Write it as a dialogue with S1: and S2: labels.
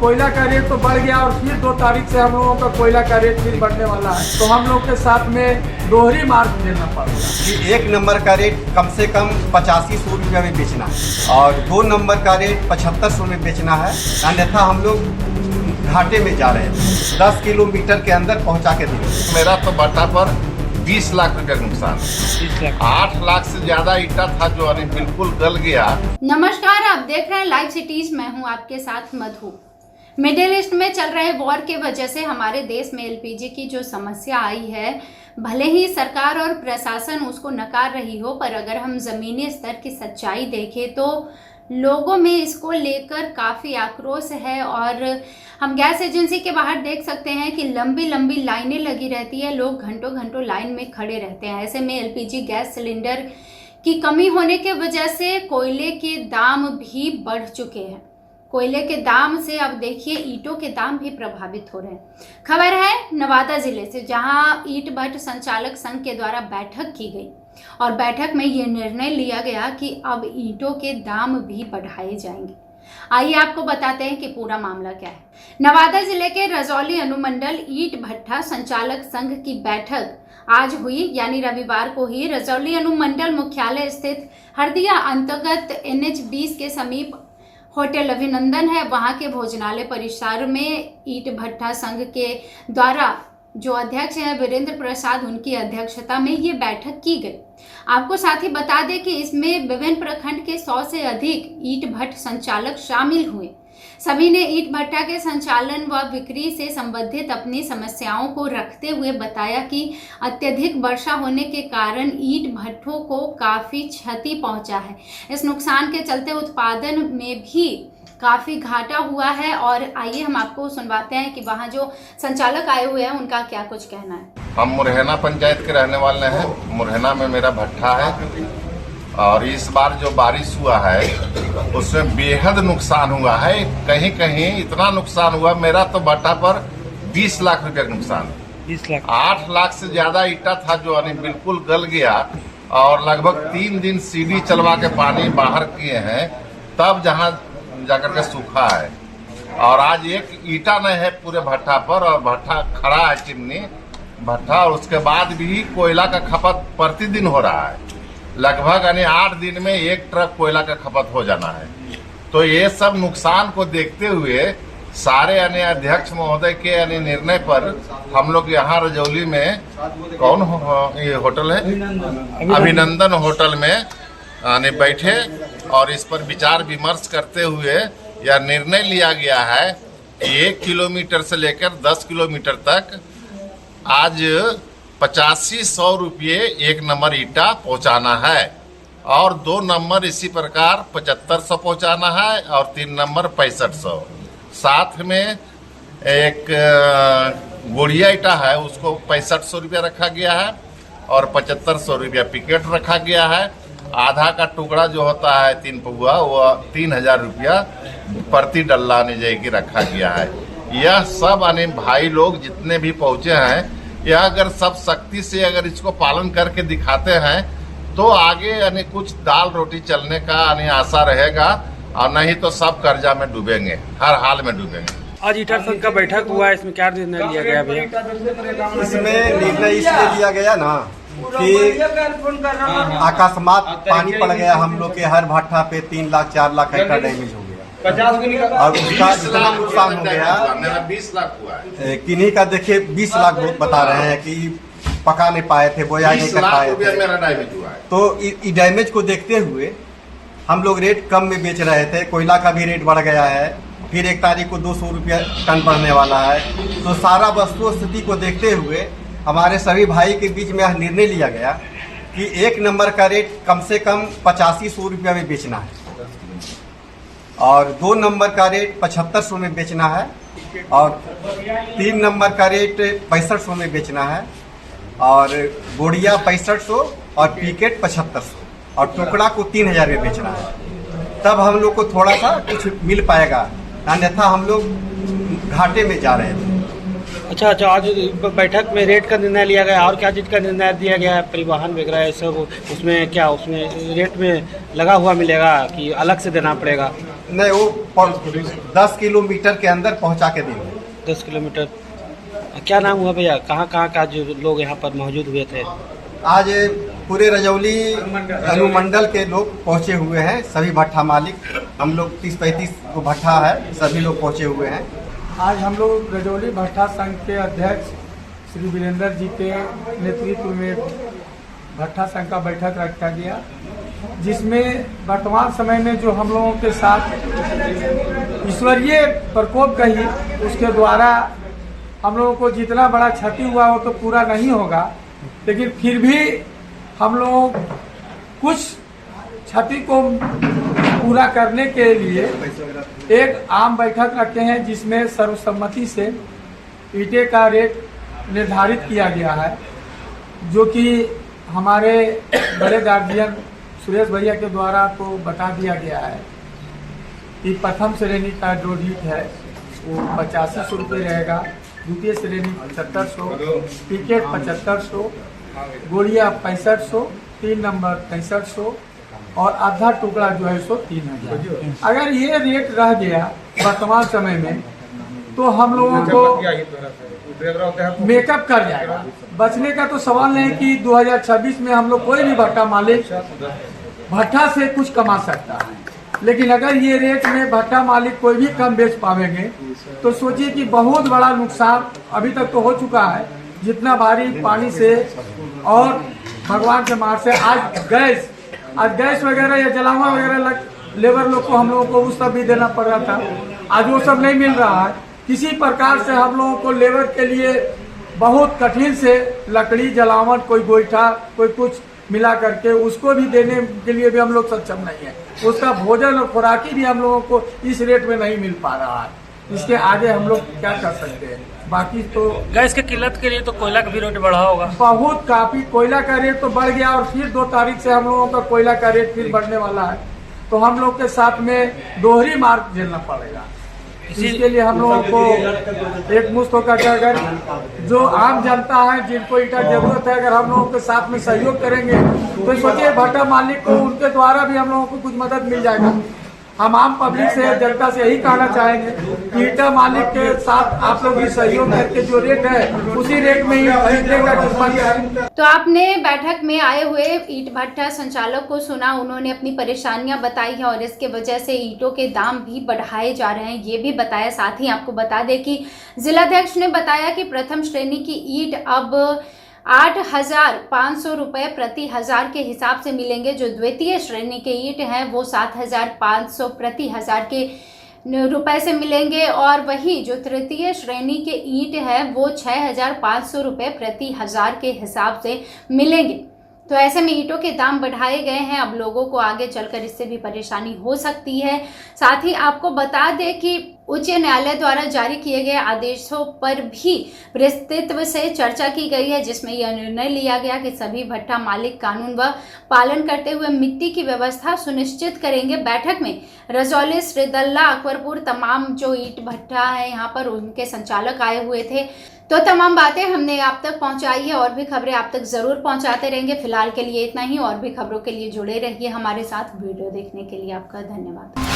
S1: कोयला का रेट तो बढ़ गया और फिर 2 तारीख से हम लोगों का कोयला का रेट फिर बढ़ने वाला है, तो हम लोग के साथ में दोहरी मार्ग लेना पड़ेगा
S2: कि 1 नंबर का रेट कम से कम 85-100 रुपया में बेचना है और 2 नंबर का रेट 7500 में बेचना है, अन्यथा हम लोग घाटे में जा रहे हैं। 10 किलोमीटर के अंदर पहुंचा के देंगे।
S3: मेरा तो भट्टा पर 20 लाख रुपया का नुकसान, 8 लाख से ज्यादा ईटा था जो अभी बिल्कुल गल गया।
S4: नमस्कार, आप देख रहे हैं लाइव सिटीज। मैं हूं आपके साथ मधु। मिडिल ईस्ट में चल रहे वॉर के वजह से हमारे देश में एलपीजी की जो समस्या आई है, भले ही सरकार और प्रशासन उसको नकार रही हो, पर अगर हम जमीनी स्तर की सच्चाई देखें तो लोगों में इसको लेकर काफ़ी आक्रोश है। और हम गैस एजेंसी के बाहर देख सकते हैं कि लंबी लंबी लाइनें लगी रहती है, लोग घंटों घंटों लाइन में खड़े रहते हैं। ऐसे में एलपीजी गैस सिलेंडर की कमी होने के वजह से कोयले के दाम भी बढ़ चुके हैं। कोयले के दाम से अब देखिए ईंटों के दाम भी प्रभावित हो रहे हैं। खबर है नवादा जिले से, जहां ईंट भट्ट संचालक संघ के द्वारा बैठक की गई और बैठक में ये निर्णय लिया गया कि अब ईंटों के दाम भी बढ़ाए जाएंगे। आइए आपको बताते हैं कि पूरा मामला क्या है। नवादा जिले के रजौली अनुमंडल ईंट भट्टा संचालक संघ की बैठक आज हुई, यानी रविवार को ही रजौली अनुमंडल मुख्यालय स्थित हरदिया अंतर्गत NH 20 के समीप होटल अभिनंदन है, वहां के भोजनालय परिसर में ईंट भट्टा संघ के द्वारा जो अध्यक्ष हैं वीरेंद्र प्रसाद, उनकी अध्यक्षता में ये बैठक की गई। आपको साथ ही बता दें कि इसमें विभिन्न प्रखंड के 100 से अधिक ईंट भट्ट संचालक शामिल हुए। सभी ने ईंट भट्टा के संचालन व बिक्री से संबंधित अपनी समस्याओं को रखते हुए बताया कि अत्यधिक वर्षा होने के कारण ईंट भट्टों को काफ़ी क्षति पहुंचा है। इस नुकसान के चलते उत्पादन में भी काफ़ी घाटा हुआ है। और आइए हम आपको सुनवाते हैं कि वहाँ जो संचालक आए हुए हैं उनका क्या कुछ कहना है।
S3: हम मुरैना पंचायत के रहने वाले हैं। मुरैना में मेरा भट्टा है और इस बार जो बारिश हुआ है उसमें बेहद नुकसान हुआ है। कहीं कहीं इतना नुकसान हुआ, मेरा तो भट्टा पर 20 लाख रुपया का नुकसान, 8 लाख से ज्यादा ईटा था जो अभी बिल्कुल गल गया और लगभग 3 दिन सीढ़ी चलवा के पानी बाहर किए हैं, तब जहां जाकर के सूखा है। और आज एक ईटा नहीं है पूरे भट्टा पर और भट्टा खड़ा है, चिमनी भट्टा। और उसके बाद भी कोयला का खपत प्रतिदिन हो रहा है, लगभग 8 दिन में 1 ट्रक कोयला का खपत हो जाना है। तो ये सब नुकसान को देखते हुए सारे अध्यक्ष महोदय के निर्णय पर हम लोग यहाँ रजौली में कौन ये होटल है, अभिनंदन होटल में बैठे और इस पर विचार विमर्श करते हुए यह निर्णय लिया गया है कि 1 किलोमीटर से लेकर 10 किलोमीटर तक आज 85-100 रुपये 1 नंबर ईटा पहुंचाना है और 2 नंबर इसी प्रकार 7500 पहुंचाना है और 3 नंबर 6500। साथ में एक गुड़िया ईटा है, उसको 6500 रुपया रखा गया है और 7500 रुपया पिकेट रखा गया है। आधा का टुकड़ा जो होता है 3 पौआ, वो 3000 रुपया प्रति डल्ला जाएगी रखा गया है। यह सब भाई लोग जितने भी पहुंचे हैं, यह अगर सब सख्ती से अगर इसको पालन करके दिखाते हैं तो आगे कुछ दाल रोटी चलने का आशा रहेगा, और नहीं तो सब कर्जा में डूबेंगे, हर हाल में डूबेंगे।
S5: आज ईटर संघ का बैठक हुआ है, इसमें क्या निर्णय लिया गया भैया?
S2: इसमें निर्णय इसलिए लिया गया ना कि अकस्मात पानी पड़ गया हम लोग के हर भट्टा पे 3 लाख 4 लाख का डैमेज हो गया और उसका जितना नुकसान हो गया,
S3: मेरा 20 लाख हुआ है।
S2: किन्हीं का देखिए 20 लाख बहुत बता रहे हैं कि पका नहीं पाए थे, बोया नहीं कर पाए थे।
S3: मेरा डैमेज हुआ है।
S2: तो इस डैमेज को देखते हुए हम लोग रेट कम में बेच रहे थे। कोयला का भी रेट बढ़ गया है, फिर 1 तारीख को 200 रुपया टन बढ़ने वाला है। तो सारा वस्तु स्थिति को देखते हुए हमारे सभी भाई के बीच में यह निर्णय लिया गया कि 1 नंबर का रेट कम से कम 85-100 रुपया में बेचना है और 2 नंबर का रेट 7500 में बेचना है और 3 नंबर का रेट 6500 में बेचना है और गुड़िया 6500 और पिकेट 7500 और टुकड़ा को 3000 में बेचना है। तब हम लोग को थोड़ा सा कुछ मिल पाएगा, अन्यथा हम लोग घाटे में जा रहे थे।
S5: अच्छा, आज बैठक में रेट का निर्णय लिया गया, और क्या चीज़ का निर्णय दिया गया है? परिवहन वगैरह सब उसमें क्या, उसमें रेट में लगा हुआ मिलेगा कि अलग से देना पड़ेगा?
S2: नहीं, वो 10 किलोमीटर के अंदर पहुंचा के देंगे।
S5: 10 किलोमीटर। क्या नाम हुआ भैया, कहाँ कहाँ का जो लोग यहाँ पर मौजूद हुए थे?
S2: आज पूरे रजौली अनुमंडल के लोग पहुंचे हुए हैं, सभी भट्ठा मालिक, हम लोग 30-35 को भट्ठा है, सभी लोग पहुंचे हुए हैं।
S1: आज हम लोग रजौली भट्ठा संघ के अध्यक्ष श्री वीरेंद्र जी के नेतृत्व में भट्ठा संघ का बैठक रखा गया, जिसमें वर्तमान समय में जो हम लोगों के साथ ईश्वरीय प्रकोप कही, उसके द्वारा हम लोगों को जितना बड़ा क्षति हुआ वो तो पूरा नहीं होगा, लेकिन फिर भी हम लोग कुछ क्षति को पूरा करने के लिए एक आम बैठक रखे हैं, जिसमें सर्वसम्मति से ईंटें का रेट निर्धारित किया गया है, जो कि हमारे बड़े गार्जियन सुरेश भैया के द्वारा तो बता दिया गया है कि प्रथम श्रेणी का जो ईंट है वो 8500 रुपये रहेगा, द्वितीय श्रेणी 7500, टिकट 7500, गोलियाँ 6500, 3 नंबर 6500 और आधा टुकड़ा जो है सो 3000। अगर ये रेट रह गया वर्तमान समय में तो हम लोगों को मेकअप कर जाएगा। बचने का तो सवाल नहीं कि 2026 में हम लोग कोई भी भट्ठा मालिक भट्ठा से कुछ कमा सकता है, लेकिन अगर ये रेट में भट्ठा मालिक कोई भी कम बेच पावेंगे तो सोचिए कि बहुत बड़ा नुकसान अभी तक तो हो चुका है, जितना भारी पानी से और भगवान के मार से आज गैस वगैरह या जलावा वगैरह लेबर लोग को हम लोगों को उस सब भी देना पड़ रहा था, आज वो सब नहीं मिल रहा है। किसी प्रकार से हम लोगों को लेबर के लिए बहुत कठिन से लकड़ी जलावन, कोई गोईठा, कोई कुछ मिला करके उसको भी देने के लिए भी हम लोग सक्षम नहीं है। उसका भोजन और खुराकी भी हम लोगों को इस रेट में नहीं मिल पा रहा है। इसके आगे हम लोग क्या कर सकते हैं? बाकी तो
S5: गैस की किल्लत के लिए तो कोयला का भी रेट बढ़ा होगा।
S1: बहुत काफी कोयला का रेट तो बढ़ गया और फिर 2 तारीख से हम लोगों का कोयला का रेट फिर बढ़ने वाला है, तो हम लोग के साथ में दोहरी मार झेलना पड़ेगा। इसके लिए हम लोगों को एक मुश्त होकर अगर जो आम जनता है जिनको ईंटा जरूरत है, अगर हम लोगों के साथ में सहयोग करेंगे तो सोचिए भट्ठा मालिक को उनके द्वारा भी हम लोगों को कुछ मदद मिल जाएगा। हम आम पब्लिक से, जनता से यही कहना चाहेंगे कि ईंटा मालिक के साथ आप लोग भी सहयोग करके जो रेट है उसी रेट में ही खरीदने का कृपा करें।
S4: तो आपने बैठक में आए हुए ईंट भट्ठा संचालक को सुना, उन्होंने अपनी परेशानियां बताई है और इसके वजह से ईंटों के दाम भी बढ़ाए जा रहे हैं, ये भी बताया। साथ ही आपको बता दें कि जिलाध्यक्ष ने बताया कि प्रथम श्रेणी की ईंट अब 8,500 रुपये प्रति हजार के हिसाब से मिलेंगे, जो द्वितीय श्रेणी के ईंट हैं वो 7,500 प्रति हजार के रुपए से मिलेंगे, और वही जो तृतीय श्रेणी के ईंट है वो 6,500 रुपये प्रति हजार के हिसाब से मिलेंगे। तो ऐसे में ईंटों के दाम बढ़ाए गए हैं, अब लोगों को आगे चलकर इससे भी परेशानी हो सकती है। साथ ही आपको बता दें कि उच्च न्यायालय द्वारा जारी किए गए आदेशों पर भी विस्तृत से चर्चा की गई है, जिसमें यह निर्णय लिया गया कि सभी भट्ठा मालिक कानून व पालन करते हुए मिट्टी की व्यवस्था सुनिश्चित करेंगे। बैठक में रजौली, श्रीदल्ला, अकबरपुर तमाम जो ईंट भट्ठा है यहाँ पर उनके संचालक आए हुए थे। तो तमाम बातें हमने आप तक पहुंचाई है और भी खबरें आप तक जरूर पहुंचाते रहेंगे। फिलहाल के लिए इतना ही, और भी खबरों के लिए जुड़े रहिए हमारे साथ। वीडियो देखने के लिए आपका धन्यवाद।